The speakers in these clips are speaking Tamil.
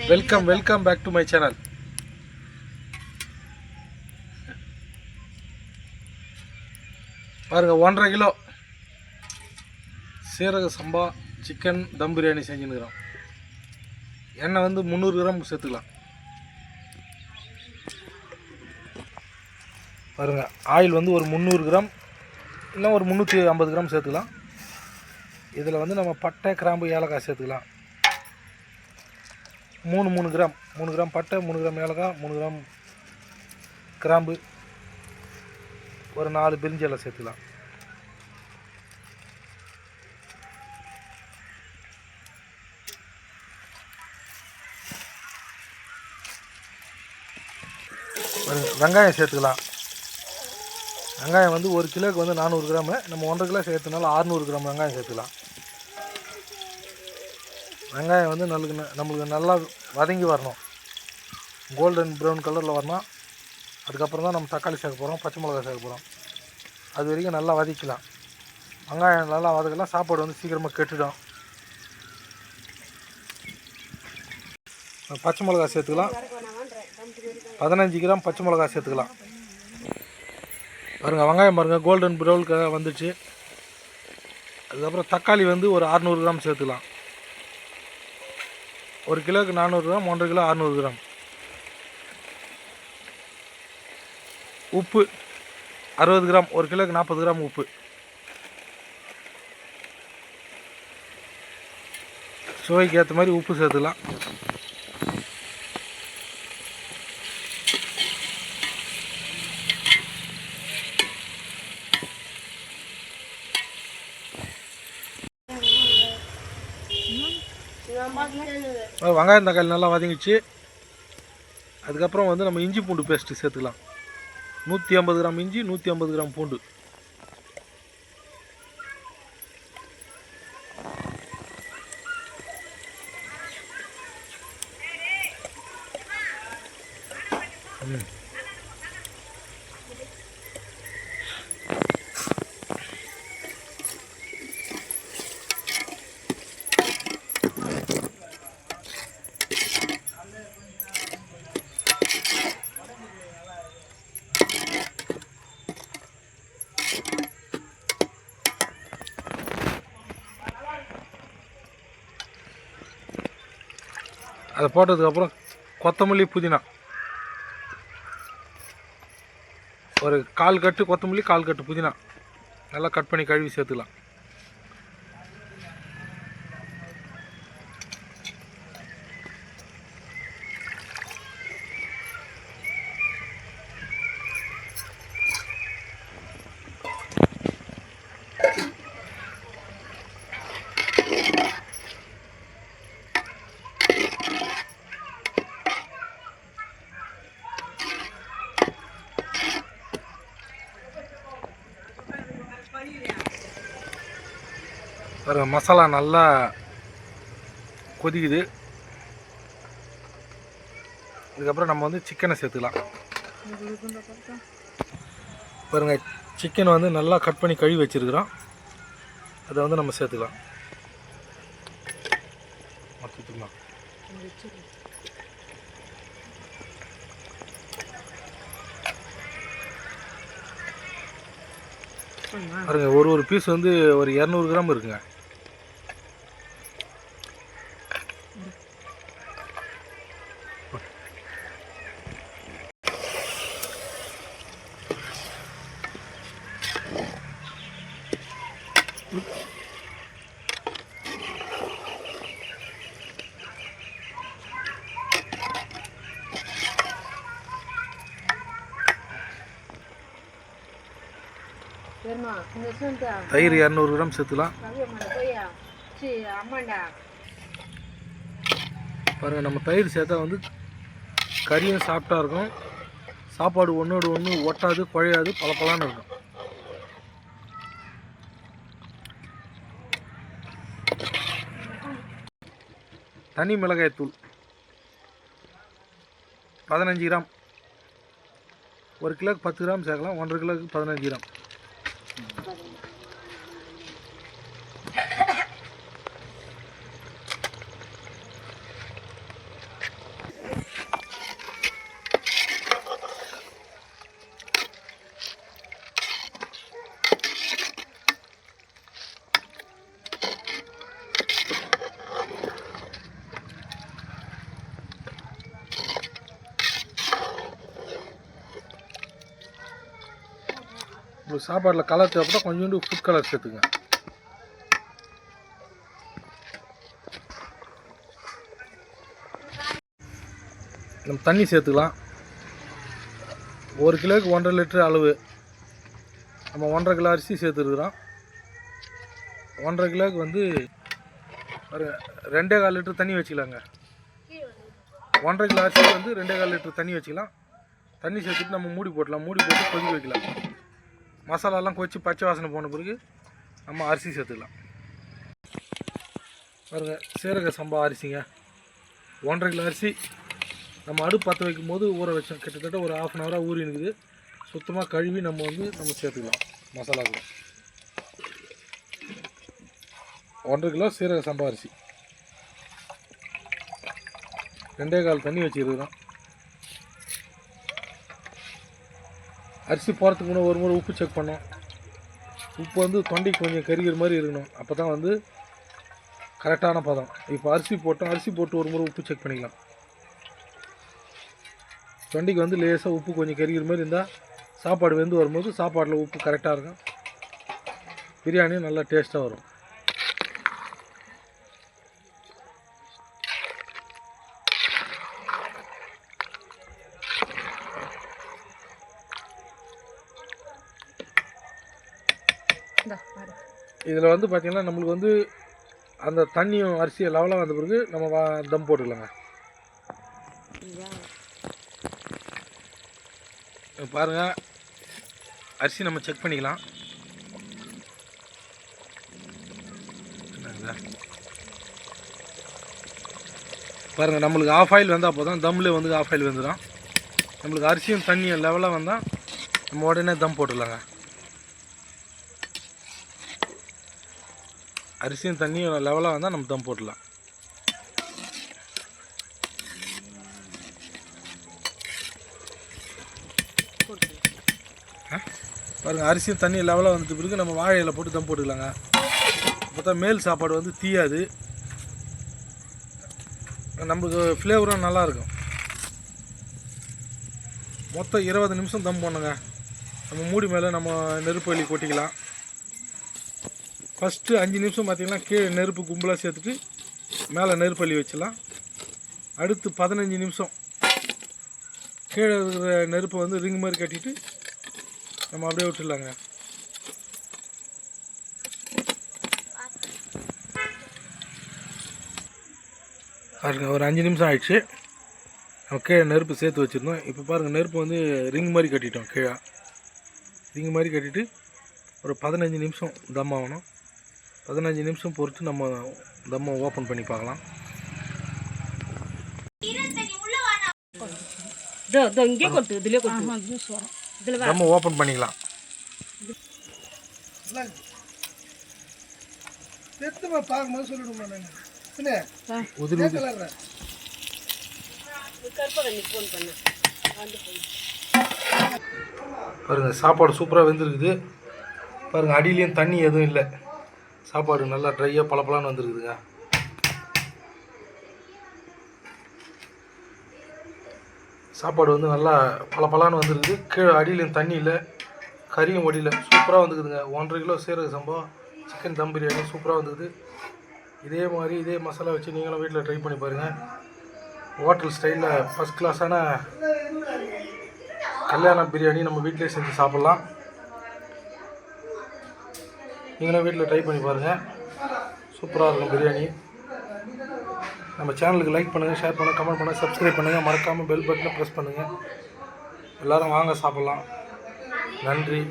Welcome back to my channel. பாருங்க, 1.5 கிலோ சீரக சம்பா சிக்கன் தம் பிரியாணி செஞ்சுன்னுக்கிறோம். எண்ணெய் வந்து 300 கிராம் சேர்த்துக்கலாம். பாருங்க, ஆயில் வந்து ஒரு 300 கிராம் இல்லை ஒரு 350 கிராம் சேர்த்துக்கலாம். இதில் வந்து நம்ம பட்டை கிராம்பு ஏலக்காய் சேர்த்துக்கலாம். 3 கிராம் பட்டை, 3 கிராம் ஏலக்காய், 3 கிராம் கிராம்பு, ஒரு 4 பிரிஞ்சி எல்லாம் சேர்த்துக்கலாம். வெங்காயம் சேர்த்துக்கலாம். வெங்காயம் வந்து 1 கிலோவுக்கு வந்து 400 கிராமு, நம்ம 1.5 கிலோ சேர்த்துனால 600 கிராம் வெங்காயம் சேர்த்துக்கலாம். வெங்காயம் வந்து நம்மளுக்கு நல்லா வதங்கி வரணும், கோல்டன் ப்ரௌன் கலரில் வரணும். அதுக்கப்புறம் தான் நம்ம தக்காளி சேர்க்க போகிறோம், பச்சை மிளகாய் சேர்க்க போகிறோம். அது வரைக்கும் நல்லா வதக்கலாம். வெங்காயம் நல்லா வதக்கலாம், சாப்பாடு வந்து சீக்கிரமாக கெட்டுடும். பச்சை மிளகாய் சேர்த்துக்கலாம். 15 கிராம் பச்சை மிளகாய் சேர்த்துக்கலாம். பாருங்கள், வெங்காயம் பாருங்கள் கோல்டன் ப்ரௌனுக்கு வந்துடுச்சு. அதுக்கப்புறம் தக்காளி வந்து ஒரு 600 கிராம் சேர்த்துக்கலாம். 1 கிலோவுக்கு 400 கிராம், 1.5 கிலோ 600 கிராம். உப்பு 60 கிராம், 1 கிலோவுக்கு 40 கிராம் உப்பு. சுவைக்கு ஏற்ற மாதிரி உப்பு சேர்த்துக்கலாம். வெங்காயம் தக்காளி நல்லா வதங்கிச்சு. அதுக்கப்புறம் வந்து நம்ம இஞ்சி பூண்டு பேஸ்ட்டு சேர்த்துக்கலாம். 150 கிராம் இஞ்சி, 150 கிராம் பூண்டு. அதை போட்டதுக்கப்புறம் கொத்தமல்லி புதினா ஒரு 1/4 கட்டு கொத்தமல்லி, 1/4 கட்டு புதினா நல்லா கட் பண்ணி கழுவி சேர்த்துக்கலாம். பாருங்கள், மசாலா நல்லா கொதிக்குது. இதுக்கப்புறம் நம்ம வந்து சிக்கனை சேர்த்துக்கலாம். பாருங்கள், சிக்கனை வந்து நல்லா கட் பண்ணி கழுவி வச்சுருக்குறோம். அதை வந்து நம்ம சேர்த்துக்கலாம். பாருங்க, ஒரு பீஸ் வந்து ஒரு 200 கிராம் இருக்குங்க. தயிர் 200 கிராம் சேர்த்துலாம். பாருங்கள், நம்ம தயிர் சேர்த்தா வந்து கறியும் சாப்பிட்டா இருக்கும், சாப்பாடு ஒன்றோடு ஒன்று ஒட்டாது, குழையாது, பளபளன்னு இருக்கும். தனி மிளகாய் தூள் 15 கிராம். 1 கிலோவுக்கு 10 கிராம் சேர்க்கலாம், 1.5 கிலோவுக்கு 15 கிராம். உங்களுக்கு சாப்பாட்டில் கலர் தேவைப்பட்டால் கொஞ்சோண்டு ஃபுட் கலர் சேர்த்துங்க. நம்ம தண்ணி சேர்த்துக்கலாம். 1 கிலோவுக்கு 1.5 லிட்டரு அளவு. நம்ம 1.5 கிலோ அரிசி சேர்த்துருக்குறோம். 1.5 கிலோவுக்கு வந்து 2.25 லிட்டர் தண்ணி வச்சுக்கலாங்க. 1.5 கிலோ அரிசி வந்து 2.25 லிட்டர் தண்ணி வச்சுக்கலாம். தண்ணி சேர்த்துட்டு நம்ம மூடி போடலாம். மூடி போட்டு கொதிக்க வைக்கலாம். மசாலாலாம் கொதிச்சு பச்சை வாசனை போன பிறகு நம்ம அரிசி சேர்த்துக்கலாம். பாருங்க, சீரக சம்பா அரிசிங்க. 1.5 கிலோ அரிசி நம்ம அடுப்பு பற்ற வைக்கும் போது ஊற வச்சோம். கிட்டத்தட்ட ஒரு 1/2 ஹவராக ஊறி இருக்குது. சுத்தமாக கழுவி நம்ம சேர்த்துக்கலாம் மசாலாவுக்கு. 1.5 கிலோ சீரக சம்பா அரிசி 2.25 தண்ணி வச்சுருக்கிறோம். அரிசி போகிறதுக்கு முன்னே ஒரு முறை உப்பு செக் பண்ணோம். உப்பு வந்து தொண்டைக்கு கொஞ்சம் கரிகிற மாதிரி இருக்கணும். அப்போ தான் வந்து கரெக்டான பதம். இப்போ அரிசி போட்டோம். அரிசி போட்டு ஒரு முறை உப்பு செக் பண்ணிக்கலாம். தொண்டைக்கு வந்து லேசாக உப்பு கொஞ்சம் கரிகிற மாதிரி இருந்தால் சாப்பாடு வெந்து வரும்போது சாப்பாட்டில் உப்பு கரெக்டாக இருக்கும். பிரியாணி நல்லா டேஸ்ட்டாக வரும். இதில் வந்து பார்த்திங்கன்னா நம்மளுக்கு வந்து அந்த தண்ணியும் அரிசியை லெவலாக வந்த பிறகு நம்ம தம் போட்டுக்கலாங்க. பாருங்கள், அரிசி நம்ம செக் பண்ணிக்கலாம். பாருங்கள், நம்மளுக்கு ஆஃப் ஆயில் வந்தால் போதும். தம்மில் வந்து ஆஃப் ஆயில் வந்துடும். நம்மளுக்கு அரிசியும் தண்ணியும் லெவலாக வந்தால் நம்ம உடனே தம் போட்டுடலாங்க. அரிசியும் தண்ணியும் லெவலாக வந்தால் நம்ம தம் போட்டுடலாம். பாருங்கள், அரிசியும் தண்ணியும் லெவலாக வந்துட்டு பிறகு நம்ம வாழை இலை போட்டு தம் போட்டுக்கலாங்க. அப்போ தான் மேல் சாப்பாடு வந்து தீயாது. நம்மளுக்கு ஃப்ளேவரும் நல்லாயிருக்கும். மொத்தம் 20 நிமிஷம் தம் பண்ணுங்க. நம்ம மூடி மேலே நம்ம நெருப்பு வலி கொட்டிக்கலாம். ஃபஸ்ட்டு 5 நிமிஷம் பார்த்திங்கன்னா கீழே நெருப்பு கும்பலாக சேர்த்துட்டு மேலே நெருப்பு வலி வச்சிடலாம். அடுத்து 15 நிமிஷம் கீழே இருக்கிற நெருப்பை வந்து ரிங் மாதிரி கட்டிட்டு நம்ம அப்படியே விட்டுடலாங்க. பாருங்கள், ஒரு 5 நிமிஷம் ஆயிடுச்சு. நம்ம கீழே நெருப்பு சேர்த்து வச்சுருந்தோம். இப்போ பாருங்கள், நெருப்பு வந்து ரிங் மாதிரி கட்டிட்டோம். கீழே ரிங் மாதிரி கட்டிட்டு ஒரு 15 நிமிஷம் தம் ஆகணும். 15 நிமிஷம் பொறுத்து நம்ம தம்மை ஓப்பன் பண்ணி பார்க்கலாம். தம்மை ஓப்பன் பண்ணிக்கலாம். பாருங்க, சாப்பாடு சூப்பராக வெந்திருக்குது. பாருங்க, அடியிலையும் தண்ணி எதுவும் இல்லை. சாப்பாடு நல்லா ட்ரையாக பளபளன்னு வந்துருக்குதுங்க. சாப்பாடு வந்து நல்லா பளபளன்னு வந்துருக்குது. கீழே அடியிலையும் தண்ணி இல்லை, கறியும் ஒடியில் சூப்பராக வந்துக்குதுங்க. 1.5 கிலோ சீரக சம்பா சிக்கன் தம் பிரியாணி சூப்பராக வந்துக்குது. இதே மாதிரி இதே மசாலா வச்சு நீங்களும் வீட்டில் ட்ரை பண்ணி பாருங்கள். ஹோட்டல் ஸ்டைலில் ஃபஸ்ட் கிளாஸான கல்யாண பிரியாணி நம்ம வீட்டிலே செஞ்சு சாப்பிட்லாம். நீங்களும் வீட்டில் ட்ரை பண்ணி பாருங்கள். சூப்பராக இருக்கும் பிரியாணி. நம்ம சேனலுக்கு லைக் பண்ணுங்கள், ஷேர் பண்ணுங்கள், கமெண்ட் பண்ணுங்கள், சப்ஸ்கிரைப் பண்ணுங்கள். மறக்காமல் பெல் பட்டனை ப்ரெஸ் பண்ணுங்கள். எல்லோரும் வாங்க சாப்பிட்லாம். நன்றி.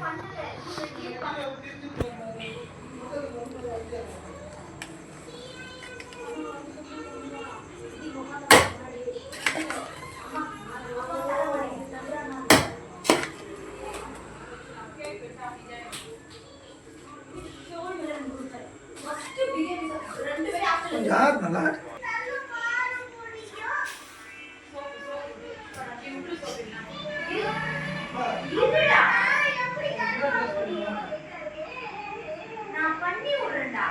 யார் நல்லா நான் பண்ணி விடுறேன்டா.